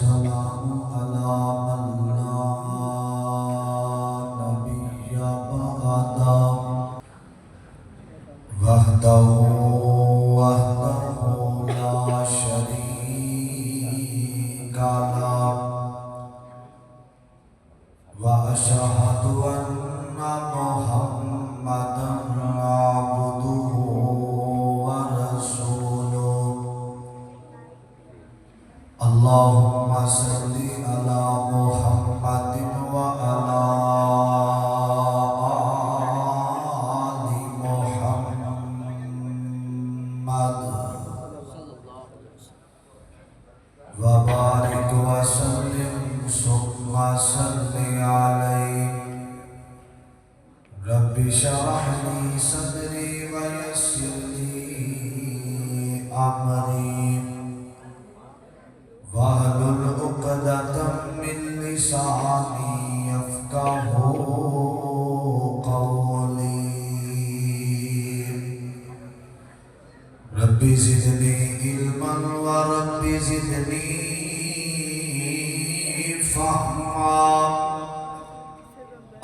والسلام على من لا نبي بعده وحده لا شريك له وأشهد أن محمدا عبده ورسوله اللهم صل على محمد وعلى آل محمد وبارك وسلم ثم صل عليه رب اشرح لي صدري ويسر لي أمري واحلل عقدة من لساني يفقهوا قولي رب زدني علما ورب زدني فهما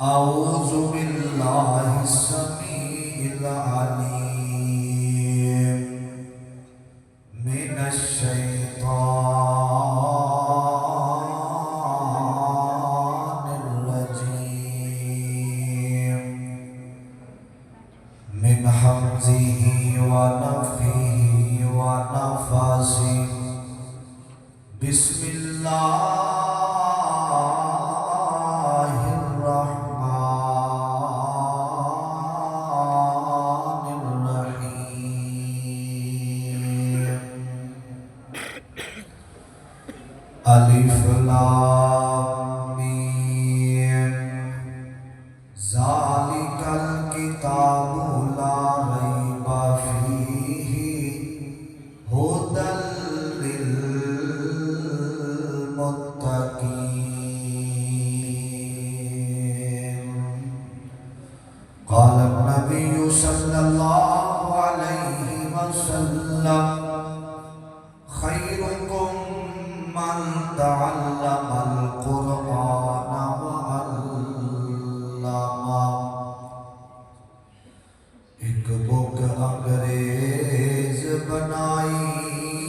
أعوذ بالله السميع العليم من الشيطان الرجيم من حمزه ونفخه ونفثه بسم الله الرحمن الرحيم ألف لام ميم ذلك الكتاب لا ريب فيه هدى للمتقين قال النبي صلى الله عليه وسلم خيركم من تعلم القرآن وعلمه ایک بک انگریز بنائیے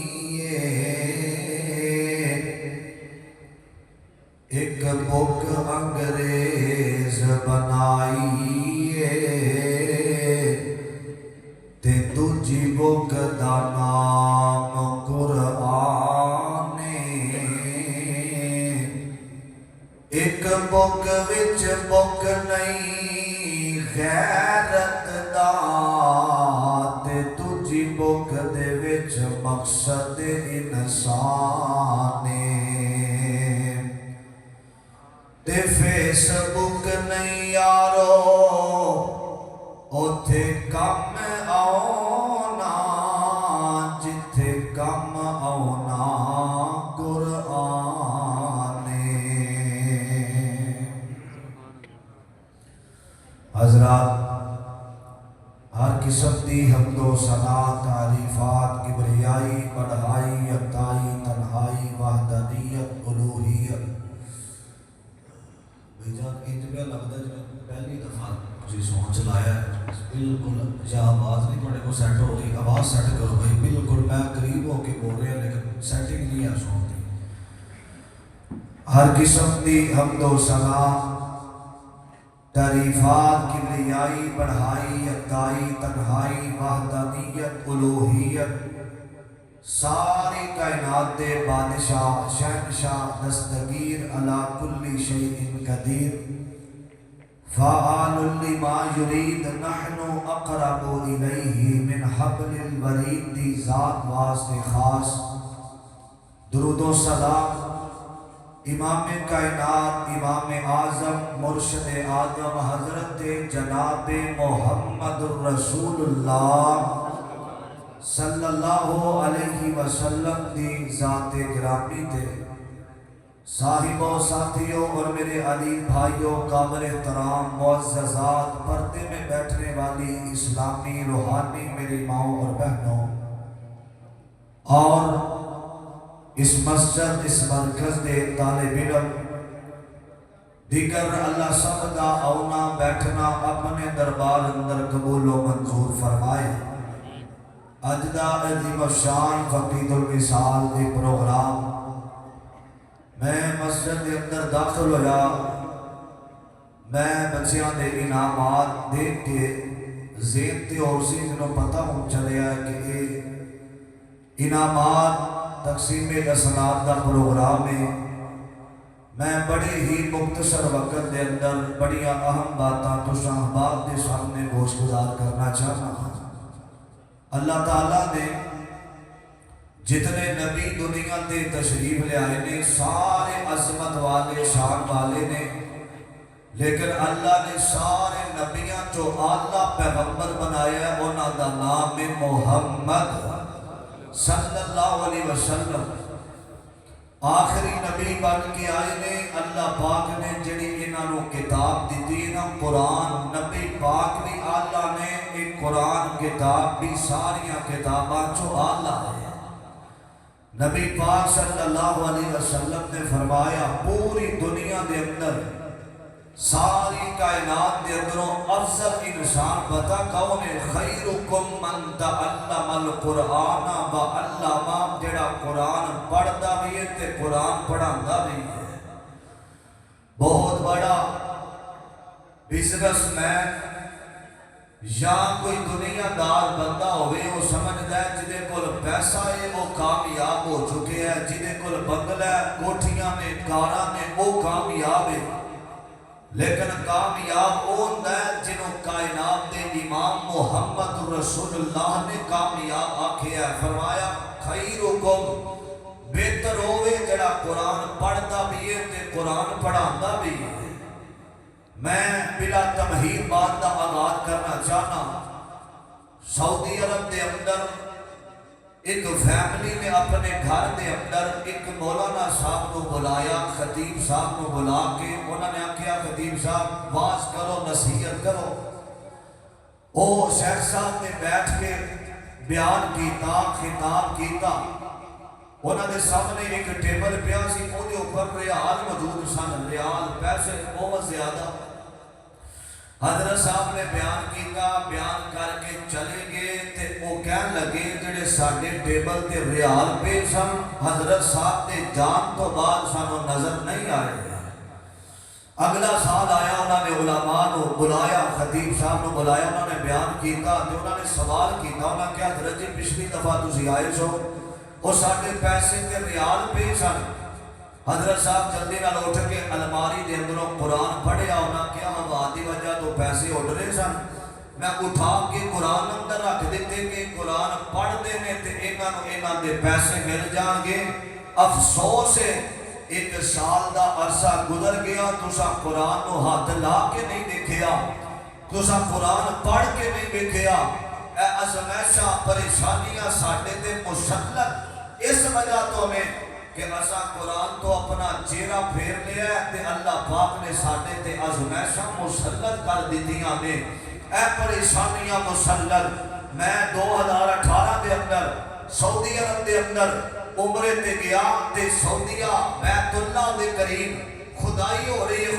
ایک بک انگریز بنائیے تے دوجی بک دا نام قرآن ایک بک وچ بک نہیں غیرت دا تے دوجی بک دے وچ مقصد انسان تے فیس بک نہیں یارو اوتھے کم آونا جتھے کم آونا قرآن حضرات ہر قسم دی حمد و ثنا تعریفات کبریائی بڑھائی یکتائی تنہائی وحدانیت الوہیت بھائی جان انج میں لگتا ہے پہلی دفعہ جی سون چلایا ہے بالکل یا آواز نہیں تھوڑے کو سیٹ ہو رہی آواز سیٹ کرو بھائی بالکل میں قریب ہو کے بول رہا لیکن سیٹنگ نہیں ہے سون دی ہر قسم دی حمد و ثنا تعریفات کبریائی بڑھائی یکتائی تنہائی وحدانیت الوہیت ساری کائنات دے بادشاہ شہنشاہ دستگیر علی کل شیء قدیر فعال لما یرید نحن اقرب الیہ من حبل الورید دی ذات واسطے خاص درود و سلام امام کائنات امام اعظم مرشد آدم حضرت جناب محمد الرسول اللہ صلی اللہ علیہ وسلم دی ذات گرامی تے صاحبوں ساتھیوں اور میرے علی بھائیوں قابل احترام معززات پردے میں بیٹھنے والی اسلامی روحانی میری ماؤں اور بہنوں اور اس مسجد اس مرکز دے طالب علم دیگر اللہ سب دا آنا بیٹھنا اپنے دربار اندر قبول و منظور فرمائے۔ اج دا عظیم الشان فقید الوصال دے پروگرام میں مسجد دے اندر داخل ہویا، میں بچیاں دے انعامات دیکھ کے ذہن تے اور سی جنہوں پتہ ہوں چلے ہے کہ یہ انعامات تقسیم اسناد دا پروگرام ہے۔ میں بڑے ہی مختصر وقت دے اندر بڑی اہم باتاں تو احباب دے سامنے گوش گزار کرنا چاہنا ہوں۔ اللہ تعالیٰ نے جتنے نبی دنیا تے تشریف لے آئے نے سارے عظمت والے شان والے نے، لیکن اللہ نے سارے نبیاں جو اعلیٰ پیغمبر بنایا ہے انہاں دا نام محمد صلی اللہ علیہ وسلم آخری نبی بن کے آئے نے۔ اللہ پاک نے جڑی انہوں کتاب دیتی ہے نا قرآن، نبی پاک نے اللہ نے ایک قرآن کتاب بھی ساریاں کتاباں جو اللہ ہے۔ نبی پاک صلی اللہ علیہ وسلم نے فرمایا پوری دنیا دے اندر ساری کائنات دے اندروں افضل انسان پتہ کون ہے؟ خیرکم من تعلم القرآن وعلمہ، جڑا قرآن پڑھدا بھی ہے تے قرآن پڑھاندا بھی ہے۔ بہت بڑا بزنس مین یا کوئی دنیا دار بندہ ہوئے وہ سمجھدا ہے جدے کول پیسہ ہے وہ کامیاب ہو چکے ہیں، جدے کول بنگلہ کوٹھیاں نے کاراں نے وہ کامیاب ہے، لیکن کامیاب ہوتا ہے جنہوں کائنات دے امام محمد رسول اللہ نے کامیاب آکھیا ہے۔ فرمایا خیرکم، بہتر ہوئے جڑا قرآن پڑھتا بھی ہے تے قرآن پڑھاندا بھی ہے۔ میں بلا تمہید بات دا آغاز کرنا چاہنا۔ سعودی عرب دے اندر ایک فیملی نے اپنے گھر دے اندر ایک مولانا صاحب کو بلایا، خطیب صاحب کو بلا کے انہوں نے آکھیا خطیب صاحب واز کرو، نصیحت کرو۔ او شیخ صاحب نے بیٹھ کے بیان کیتا، خطاب کیتا۔ انہوں نے سامنے ایک ٹیبل پیا سی، وہ دے اوپر ریال موجود سن، ریال پیسے بہت زیادہ۔ حضرت صاحب نے بیان کیتا، بیان کر کے چلے گئے تے وہ کہن لگے جڑے ساڈے ٹیبل تے ریال پے سن حضرت صاحب دے جان تو بعد سانوں نظر نہیں آئے۔ اگلا سال آیا، انہوں نے علماء کو بلایا، خطیب صاحب کو بلایا، انہوں نے بیان کیتا تے انہوں نے سوال کیتا، انہوں نے کہا حضرت جی پچھلی دفعہ تسی آئے سو وہ ساڈے پیسے تے ریال پے سن۔ حضرت صاحب جلدی نال اٹھ کے الماری دے اندروں قرآن پڑھیا، انہاں کیا ہوا دی وجہ تو پیسے اٹھ رہے سن، میں اٹھا کے قرآن اندر رکھ دیتے کہ قرآن پڑھ دینے تے انہاں دے پیسے مل جان گے۔ افسوس ہے ایک سال دا عرصہ گزر گیا، تسا قرآن نو ہاتھ لا کے نہیں دیکھیا، تسا قرآن پڑھ کے نہیں دیکھیا۔ اے ازمائشاں پریشانیاں ساڈے تے مسلط اس وجہ تو میں کہ اسا قرآن تو اپنا چہرہ پھیر لیا ہے تے اللہ پاک نے ساڈے تے ازمائشاں مسلط کر دیتیاں نے، اے پریشانیاں مسلط۔ میں 2018 دے اندر سعودی عرب دے اندر عمرے تے گیا تے سعودیہ بیت اللہ دے قریب خدائی ہو رہی ہے،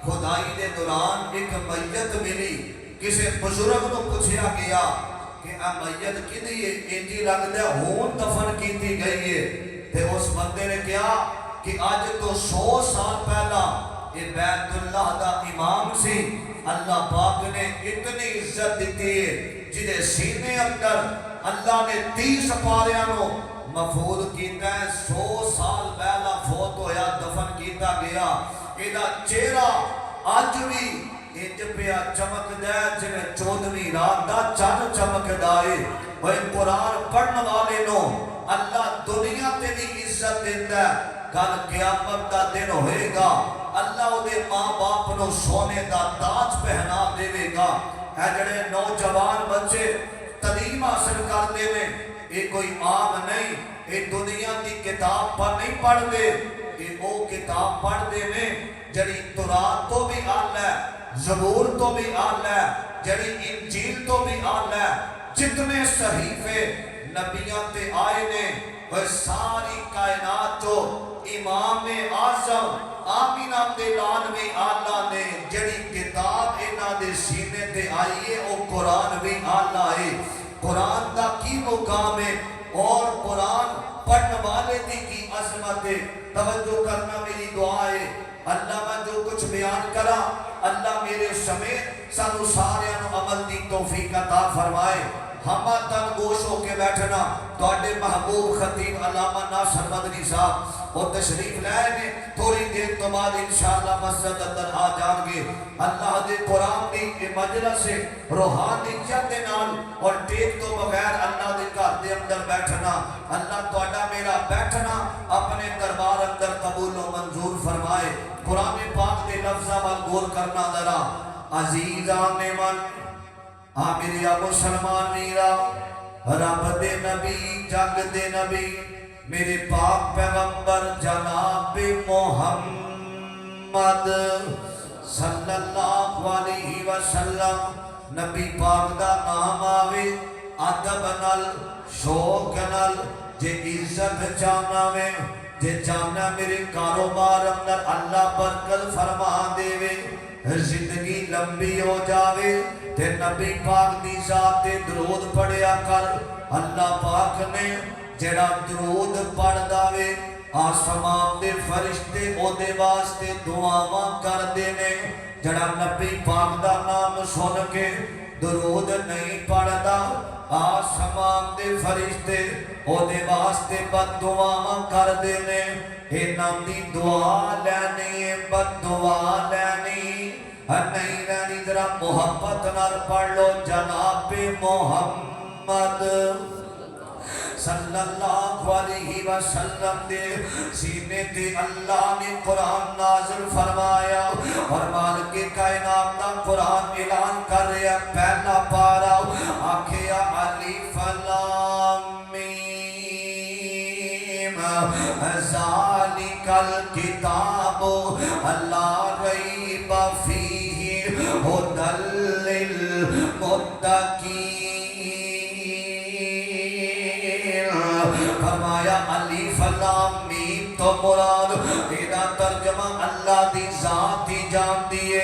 خدائی دے دوران ایک میت ملی، کسی بزرگ کو پوچھا گیا کہ اے میت کدی ہے؟ انجی لگتا ہے ہون دفن کیتی گئی ہے۔ تے اس بندے نے کہا کہ آج تو 100 سال پہلا یہ بیت اللہ دا امام سی، اللہ پاک نے اتنی عزت دیتی ہے جدے سینے اندر اللہ نے 30 پاریاں نو محفوظ کیتا ہے۔ 100 سال پہلا فوت ہویا، دفن کیتا گیا، ایدہ چہرہ آج بھی انج پیا چمکدا ہے جویں 14ویں رات دا چن چمکدا ہے۔ وہ قرآن پڑھن والے نو اللہ دنیا تے بھی عزت دیتا ہے، کل قیامت دا دن ہوئے گا اللہ دے ماں باپ نو سونے دا تاج پہنا دے گا۔ اے جڑے نوجوان بچے تعلیم حاصل کر دے میں یہ کوئی عام نہیں، یہ دنیا کی کتاب پر نہیں پڑھ دے، یہ وہ کتاب پڑھ دے میں جڑی تورات تو بھی آل ہے، زبور تو بھی آل ہے، جڑی انجیل تو بھی آل ہے، جتنے صحیفے نبیاں تے آئے نے وہ ساری کائنات تو امام اعظم آمینہ دے لانوی آلہ نے جڑی کتاب انہاں دے سینے تے آئی ہے او قرآن بھی آلہ ہے قرآن دا کی مقام ہے اور قرآن پڑھنے والے دی کی عظمت ہے توجہ کرنا میری دعا ہے اللہ میں جو کچھ بیان کرا اللہ میرے سمیت سانو سارے عمل دی توفیق عطا فرمائے ہمہ تن گوش ہو کے بیٹھنا توڑے محبوب خطیب علامہ ناصر مدنی صاحب وہ تشریف لائے نے تھوڑی دیر تو بعد انشاءاللہ مسجد اندر آ جان گے اللہ دے قرآن دی مجلس سے روحانیت دے نال اور ٹیک تو بغیر اللہ دے گھر دے اندر بیٹھنا اللہ توڑا میرا بیٹھنا اپنے دربار اندر قبول و منظور فرمائے قرآن پاک دے لفظہ وال غور کرنا ذرا عزیزان من آمیر یا مسلمان میرا رب دے نبی جگ دے نبی میرے پاک پیغمبر جناب محمد صلی اللہ علیہ وسلم نبی پاک دا نام آوے ادب نال شوق نال جے عزت جانا میں جے جانا میرے کاروبار اندر اللہ برکت فرما دے وے زندگی لمبی ہو جاوے تے نبی پاک دی ذات درود پڑھیا کر اللہ پاک نے جڑا درود پڑھ داوے آسمان دے فرشتے او دے واسطے دعاواں کر دینے جڑا نبی پاک دا نام سن کے درود نہیں پڑھدا آسمان دے فرشتے او دے واسطے بد دعاواں کر دینے اے نام دی دعا لینی بد دعا لینی نہیں لینی ذرا محبت نال پڑھ لو جناب محمد صلی اللہ علیہ وسلم دے سینے تے اللہ نے قرآن نازل فرمایا اور مالک کائنات دا قرآن اعلان کر رہا پہلا پارا آکھیا الف لام میم ذالک الکتاب لا ریب فیہ ھدی للمتقین فرمایا الف لام میم تو مراد ایدہ ترجمہ اللہ دی ذات ہی جان دیئے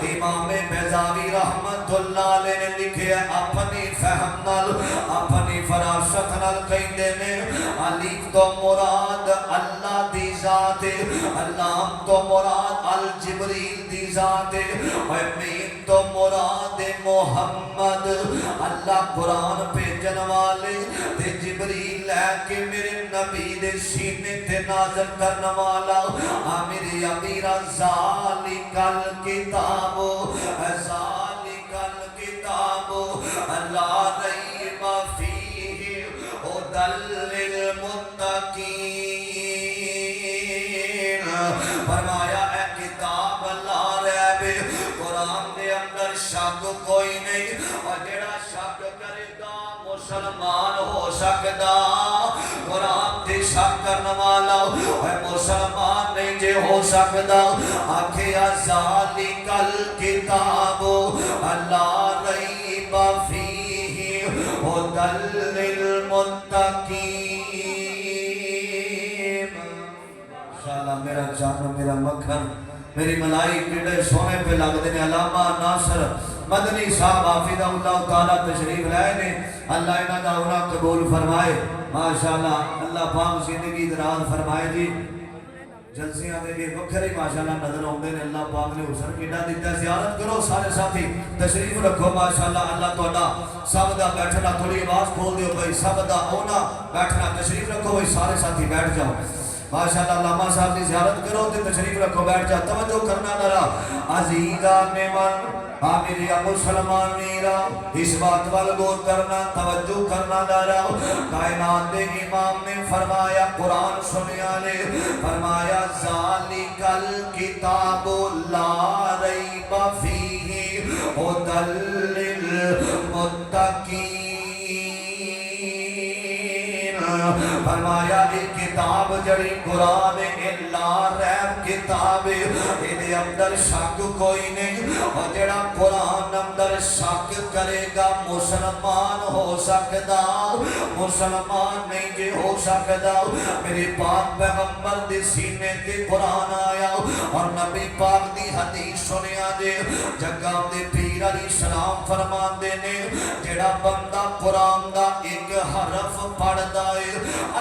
امام بیضاوی رحمت اللہ علیہ نے لکھے اپنی فہم نال اپنی فراست نال کہیں دینے الف تو مراد اللہ دی ذات اللہ تو مراد الجبریل دی ذات میم تو مراد محمد اللہ قرآن پہ جنوالے تے جبریل ہے کہ میرے نبی دے سینے تے نازل کرنا والا آمیر امیر ذالک الکتاب لا ریب فیہ ھدی للمتقین فرمایا اے کتاب لا ریب قرآن دے اندر شک کوئی نہیں اور جڑا شک کرے گا مسلمان ہو سکدا قرآن تے شک کرنے والا اے مسلمان نہیں جے ہو سکدا آکھیا ذالک الکتاب لا ریب فیہ ھدی للمتقین انشاءاللہ میرا جان میرا مکھن میری ملائی کڑے سونے پہ لگ دینے علامہ ناصر مدنی صاحب حافظہ اللہ تعالیٰ تشریف لائے نے اللہ انہاں دا انہاں قبول فرمائے ماشاءاللہ اللہ پاک زندگی دراز فرمائے جی جلسیاں دے بھی وکھرے ماشاءاللہ نظر ہوندے نے اللہ پاک نے حسن کیڈا دیتا زیارت کرو سارے ساتھی تشریف رکھو ماشاءاللہ اللہ تہاڈا سب دا بیٹھنا تھوڑی آواز کھول دیو بھائی سب دا ہونا بیٹھنا تشریف رکھو بھائی سارے ساتھی بیٹھ جاؤ ماشاءاللہ علامہ صاحب کی زیارت کرو تے تشریف رکھو بیٹھ جا توجہ کرنا ذرا عزیزان من آمیر یا مسلمان میرا اس بات وال غور کرنا توجہ کرنا ذرا کائنات دے امام نے فرمایا قرآن سنیا نے فرمایا ذالک الکتاب لا ریب فیہ ھدی للمتقین فرمایا ایک کتاب جڑی قرآن لا ریب کتاب ایدے اندر شک کوئی نہیں اور جڑا قرآن اندر شک کرے گا مسلمان ہو سکدا مسلمان نہیں جے ہو سکتا میرے پاک پیغمبر دے سینے تے قرآن آیا اور نبی پاک دی حدیث سنیا دے جگہ دے پیر علیہ السلام فرمان دے نے جڑا بندہ قرآن دا ایک حرف پڑھ دائے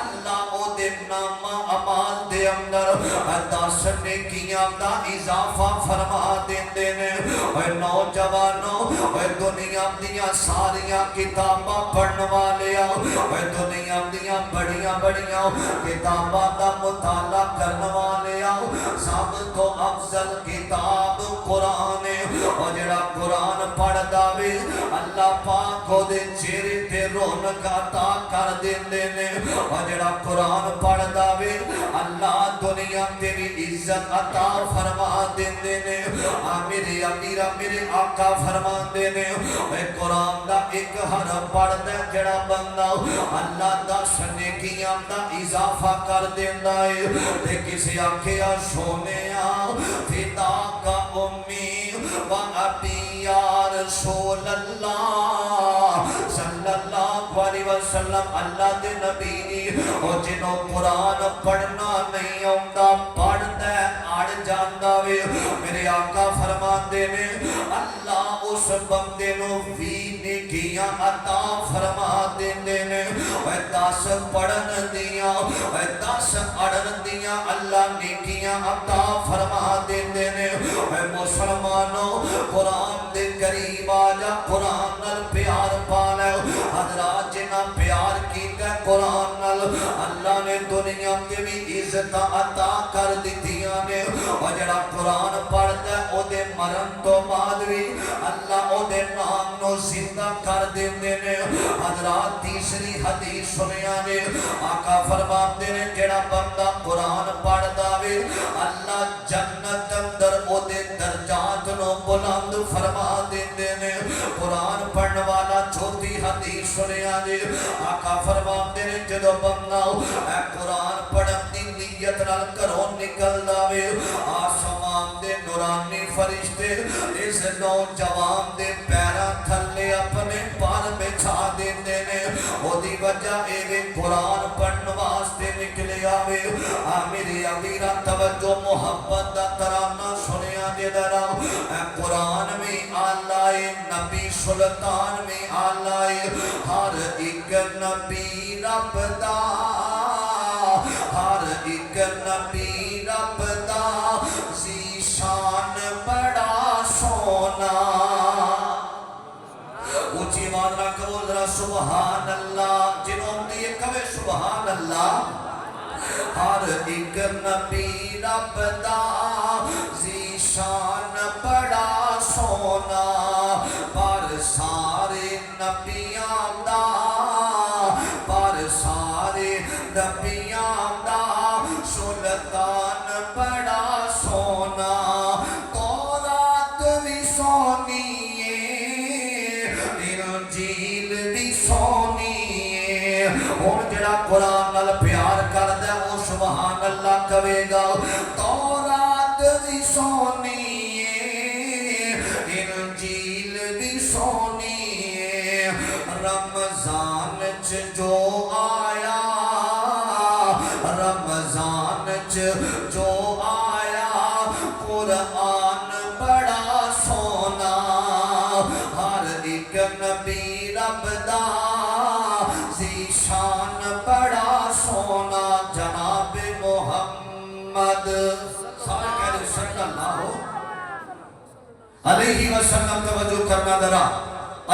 اللہ او دے نام عمال دے اندر 10 نیکیاں دا اضافہ فرما دیندے نے اے نوجوانوں اے دنیا دیاں ساریاں کتاباں پڑھن والے اے دنیا دیاں بڑیاں بڑیاں کتاباں دا مطالعہ کرن والے سب تو افضل کتاب قرآن ہے اور جڑا قرآن پڑھدا وے اللہ پاک او دے چہرے تے رونق عطا کر دیندے نے اور جڑا قرآن پڑھدا وے اللہ دنیا تے بھی عزت عطا فرما دیندے نے میرے امیر میرے آقا فرماندے نے اے قرآن دا ایک حرف پڑھدا جڑا بندہ اللہ دا نیکیاں دا اضافہ کر دیندا ہے تے کسے آکھیا سونیا فدا کا امی و ابی یا رسول اللہ صلی اللہ علیہ وسلم اللہ دے نبی اور جنہوں قرآن پڑھنا نہیں آتا پڑھتا ہے اڑ جاندا وے میرے آقا فرماندے نے اللہ اس بندے نو بھی نیکیاں عطا فرما دیندے نے اے 10 پڑھن دیاں اے 10 اڑن دیاں اللہ نیکیاں عطا فرما دیندے نے اے مسلمانوں قرآن دے قریب آ جا قرآن نال پیار پا لے حضرات جنہ پیار کیتا قرآن نال اللہ نے دنیا تے بھی عزت عطا کر دتیاں نے اور جڑا قرآن پڑھدا ہے او دے مرن تو بعد بھی اللہ او دے نام نو زندہ کر دیندے نے حضرات تیسری حدیث سنیا نے آقا فرماتے نے جڑا بندہ قرآن پڑھدا وے اللہ جنت اندر او دے درجات نو بلند فرما دیندے نے قرآن پڑھن والا چوتھی حدیث سنیا نے آقا فرماتے نے جدو بندہ اے قرآن پڑھن دی نیت نال گھروں نکلدا وے آسمان دے نورانی فرشتے اس نوجوان دے پیراں تھلے اپنے پار بچھا دیندے نے او دی وجہ اے وے قرآن پڑھن واسطے نکلے آوے میری امیرہ توجہ محبت دا ترانہ سنیا دے درا اے قرآن میں آلائے نبی سلطان میں آلائے ہر ایک نبی رب دا ہر ایک نبی رب دا ذی شان بڑا سونا اونچی آواز نہ کہو ذرا سبحان اللہ جنہوں دیے کہے سبحان اللہ ہر ایک نبی رب دا ذی شان بڑا سونا پر سارے نبیاں دا پر سارے نبیاں دا سلطان بڑا سونا تورات بھی سونی ہے انجیل بھی سونی ہے ہن جڑا قرآن نال پیار کردا ہے او سبحان اللہ کہے گا تورات بھی سونی ہے انجیل بھی سونی ہے رمضان چ جو آیا رمضان چ جو آیا قرآن بڑا سونا ہر ایک نبی رب دا ذی شان بڑا سونا جناب محمد سارے کہہ دے صلی اللہ علیہ وسلم توجہ کرنا ذرا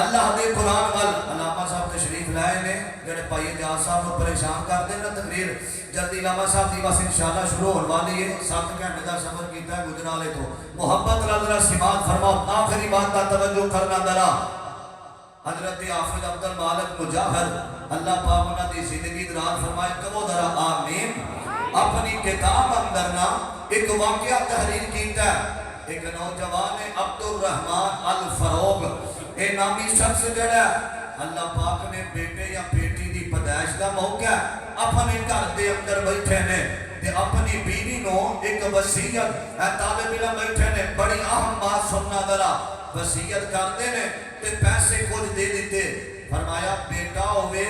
اللہ دے قرآن وال علامہ صاحب تشریف لائے نے جڑے پائی اجاز صاحب کو پریشان کر دے نا تقریر جلدی علامہ صاحب دی بس انشاءاللہ شروع ہونے والی ہے 7 گھنٹے دا سفر کیتا ہے گجرالے تو محبت نال ذرا سماعت فرماؤ آخری بات کا توجہ کرنا ذرا حضرت حافظ عبد المالک مجاہد اللہ پاک انہاں دی زندگی دراز فرمائے کہو ذرا آمین اپنی کتاب اندر نا ایک واقعہ تحریر کیتا ہے ایک نوجوان عبد الرحمن الفروغ اے نامی شخص جڑا اللہ پاک نے بیٹے یا بیٹی دی پیدائش دا موقع اپنے گھر دے اندر بیٹھے نے تے اپنی بیوی نو ایک وصیت اے طالب علم بیٹھے نے بڑی اہم بات سننا ذرا وصیت کرتے نے تے پیسے کچھ دے دیتے فرمایا بیٹا ہوئے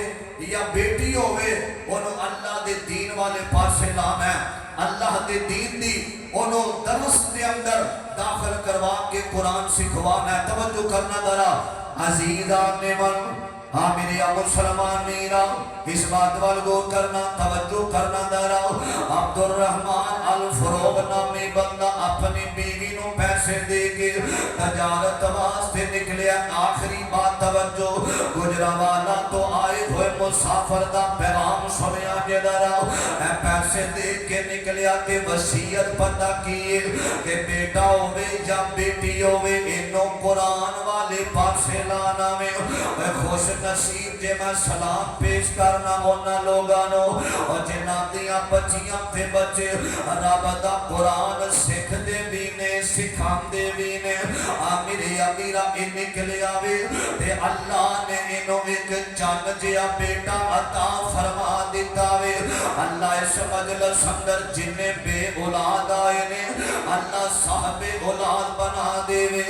یا بیٹی ہوئے انہوں اللہ دے دین والے پاسے لانا ہے، اللہ دے دین دی انہوں درس دے اندر داخل کروا کے قرآن سکھوانا ہے۔ توجہ کرنا ذرا عزیزان نے من ہاں میرے مسلمان میرا اس بات وال غور کرنا، توجہ کرنا ذرا۔ عبد الرحمن الفروغ نامی بندہ اپنی بیوی نو پیسے دے کے تجارت واسطے نکلیا، آخری بات توجہ، گجرانوالہ تو آئے ہوئے مسافر دا پیغام سنیا جے ذرا، پیسے دے کے نکلیا تے وصیت پتہ کیے کہ بیٹا ہوئے یا بیٹی ہوئے انہوں قرآن والے پاسے لانا میں خوش نصیب جے میں سلام پیش کرنا ہونا لوگانو، اور جنہ دیا بچیاں تے بچے رب دا قرآن سکھ دے بینے سکھام دے بینے آمیرے امیرہ ان نکلے آوے تے اللہ نے انہوں ایک چان جیا بیٹا عطا فرما دیتا وے۔ اللہ اس مجلس اندر جنہیں بے اولاد آئے نے اللہ صاحب اولاد بنا دے وے۔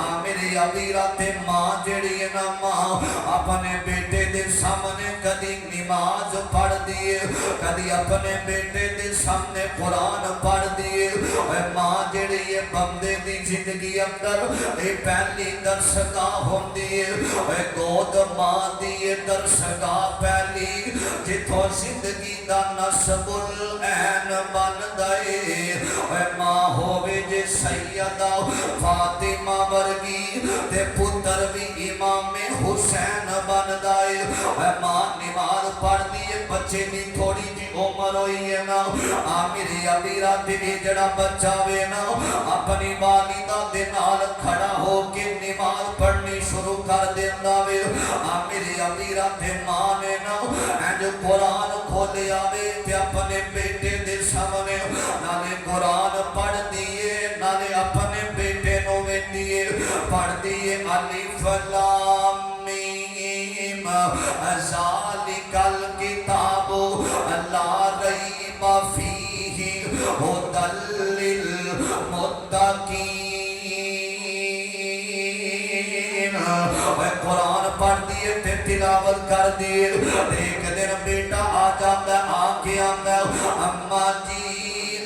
آمیرے امیرہ تے ماں جڑی نا ماں اپنے بیٹے دے سامنے کدی نماز پڑھ دیئے، کدی اپنے بیٹے دے سامنے قرآن پڑھ دیئے، اے ماں جڑی یہ بندے دی زندگی اندر اے پہلی درسگاہ ہوں دیئے، اے گود ماں دیئے درسگاہ پہلی جتوں زندگی دا نصب العین بن دائے، اے ماں ہوئے جے سیدہ فاطمہ ورگی تے پتر بھی امام حسین بن دائے، اے ماں نماز پڑھ دیئے بچے بھی تھوڑی جی عمر ہوئی ہے نا آمیری امیرہ دیوی جڑا بچہ وے نا اپنی والدہ دے نال کھڑا ہو کے نماز پڑھنی شروع کر دینا وے۔ آمیری امیرہ تے ماں نے نا جو قرآن کھولے آوے تے اپنے بیٹے دے سامنے نالے قرآن پڑھ دیئے نالے اپنے بیٹے نو میں دیئے پڑھ دیئے الف لام میم ذالک الکتاب لا ریب فیہ ھدی للمتقین۔ قرآن پڑھ دیئے تے تلاوت کر دیئے، ایک دن بیٹا آ جاتا آ کے آندا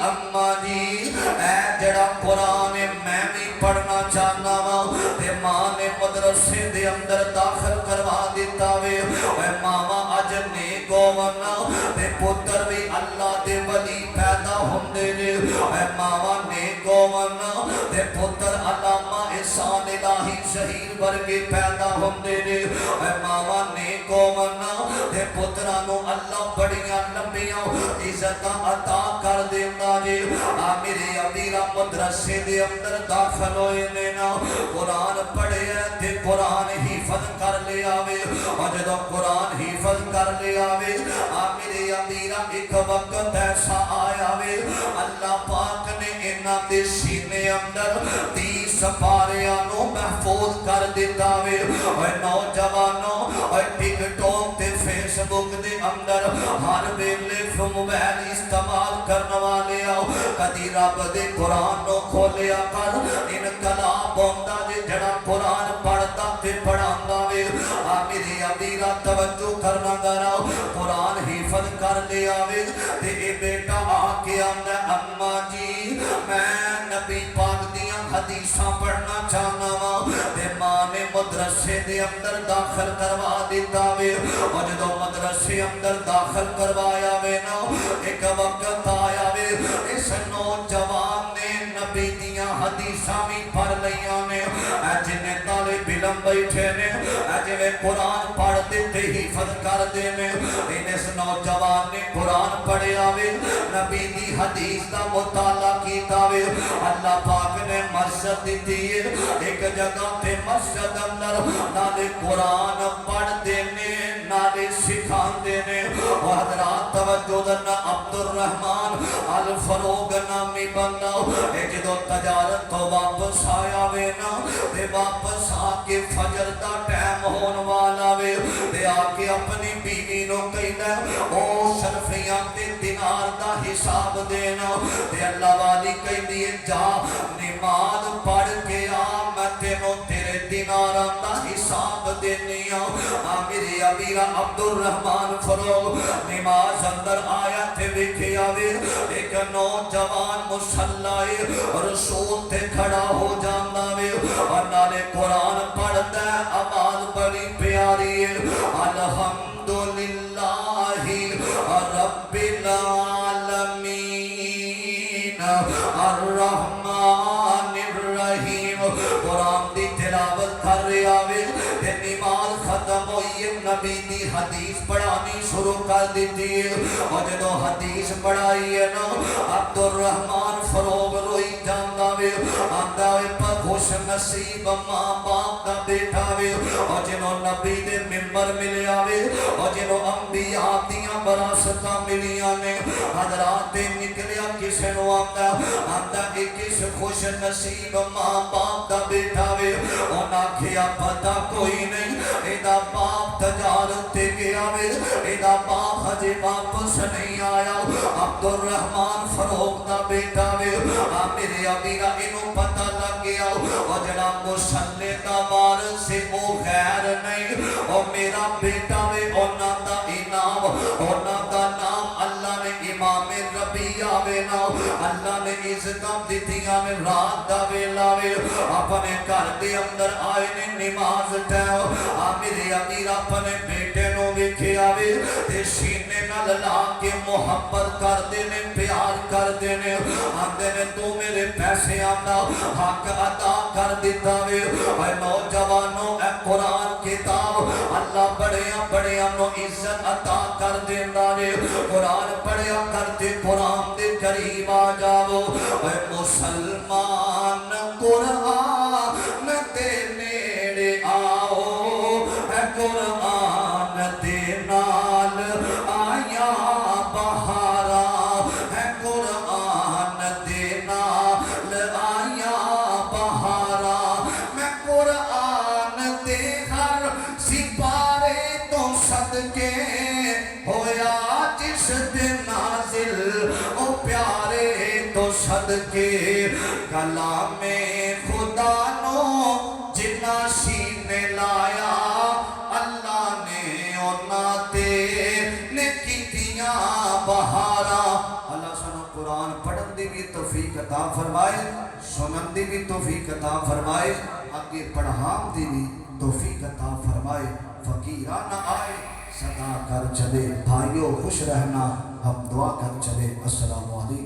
اماں جی اے جڑا قرآن میں بھی پڑھنا چاہنا وا تے ماں نے مدرسے دے اندر داخل کروا دیتا وے، اے ماما اج نیک ہوونا تے پتر بھی اللہ دے ولی پیدا ہوندے نے، اے ماما نیک ہوونا تے پتر علامہ احسان الہی شہید ورگے پیدا ہوندے نے، اے ماما نیک ہوونا تے پتراں نو اللہ بڑیاں لمبیاں عزتاں عطا کر دیندا جی۔ آمیرے امیرہ مدرسے دے اندر داخل ہوئے لینا قرآن پڑھے تے قرآن حفظ کر لے آوے، اور جدو قرآن حفظ کر لے آوے آمیرے امیرہ ایک وقت ایسا آیا وے اللہ پاک نے انہاں دے سینے اندر 30 پاریانوں محفوظ کر دیتا وے، اور نوجوانوں اور ٹک ٹاک تے فیس بک دے اندر ہر ویلے موبائل استعمال کرنے والے آؤ کدی رب دے قرآن نو کھولیا کر انقلاب ہوندا جے جڑا قرآن پڑھتا تے پڑھاندا وے۔ آمیری امیرہ توجہ کرنا ذرا قرآن حفظ کر لیا وے تے اے بیٹا آ کے آندا اماں جی میں نبی پاک دیاں حدیثاں پڑھنا چاہنا وا تے ماں نے مدرسے دے اندر داخل کروا دیتا وے، اور جدو مدرسے اندر داخل کروایا وے نا ایک وقت آیا وے اس نوجوان نے نبی دیاں حدیثاں بھی پڑھ لیاں نے، جنہیں طالب علم بیٹھے نے جویں قرآن پڑھ دیتے حفظ کر دے نے، اس نوجوان نے قرآن پڑھیا وے نبی دی حدیث دا مطالعہ کیتا وے۔ اللہ پاک نے مسجد دیتی ہے ایک جگہ تے مسجد اندر نالے قرآن پڑھ دینے نالے سکھان دینے، وہ حضرات توجہ دنا عبد الرحمن الفروغ نامی بندہ جدو تجارت تو واپس آیا وے نا تے واپس آ کے فجر دا ٹائم ہون والا وے تے آ کے اپنی بیوی نو کہنا او شرفیاں تے دینار دا حساب دینا تے اللہ والی کہہ دیے جا نماز پڑھ کے آ میں تینوں تیرے دیناراں دا حساب دینیا میرے امیر عبدالرحمن فروغ نماز اندر آیا تے ویکھیا وے ایک نوجوان مصلی رسول تے کھڑا ہو جاندا وے اور نالے قرآن پڑھدا ہے آواز بڑی پیاری ہے الحمدللہ رب العالمین الرحمن الرحیم قرآن دی تلاوت کر رہا وے تے نماز ختم ہوئی نبی دی حدیث پڑھانی شروع کر دیتی ہے اور جدو حدیث پڑھائی ہے نا عبدالرحمن فروغ روئی جاندا وے آندا وے پر خوش نصیب ماں باپ دا بیٹا وے اور جنوں نبی دے ممبر ملیا وے اور جنوں انبیاء دیاں وراثتاں ملیاں نے حضرات نکلیا کسے نو آندا کس خوش نصیب ماں باپ دا بیٹا وے انہاں کیا پتہ کوئی نہیں ایدا باپ تجارت تے گیا وے ایدا باپ ہجے واپس نہیں آیا عبدالرحمن فروغ دا بیٹا وے میرے امیرہ انہوں پتہ لگ گیا اور جناب مصلی دا وارث سے وہ غیر نہیں اور میرا بیٹا وے انہاں دا انعام انہاں دا نام اللہ نے امام ربیہ وے نا اللہ نے عزتاں دتیاں نے رات دا ویلا وے اپنے گھر دے اندر آئے نے نماز ٹھہو میرے امیر اپنے بیٹے نو ویکھیا وے تے سینے نال لا کے محبت کر دے نے پیار کر دے نے آندے نے تو میرے پیسے آندا حق ادا کر دیتا وے اے نوجوانوں اے قرآن کتاب اللہ بڑیاں بڑیاں نو عزت عطا کر دیندا وے قرآن پڑھیا کرتے قرآن دے قریب آ جاؤ اے مسلمان قرآن دے نیڑے آؤ اے قرآن دے نال آیا بہارا اے قرآن دے نال آیا بہارا میں قرآن دے ہر سپارے تو صدقے ہویا جس دن نازل او پیارے تو صدقے کلام خدا نو جنا سینے لایا اللہ نے اونا تے نے کیتیاں بہارا اللہ سنو قرآن پڑھن دی بھی توفیق عطا فرمائے سنن دی بھی توفیق عطا فرمائے آگے پڑھام دی بھی توفیق عطا فرمائے فقیرانہ آئے صدا کر چلے بھائیو خوش رہنا ہم دعا کر چلے السلام علیکم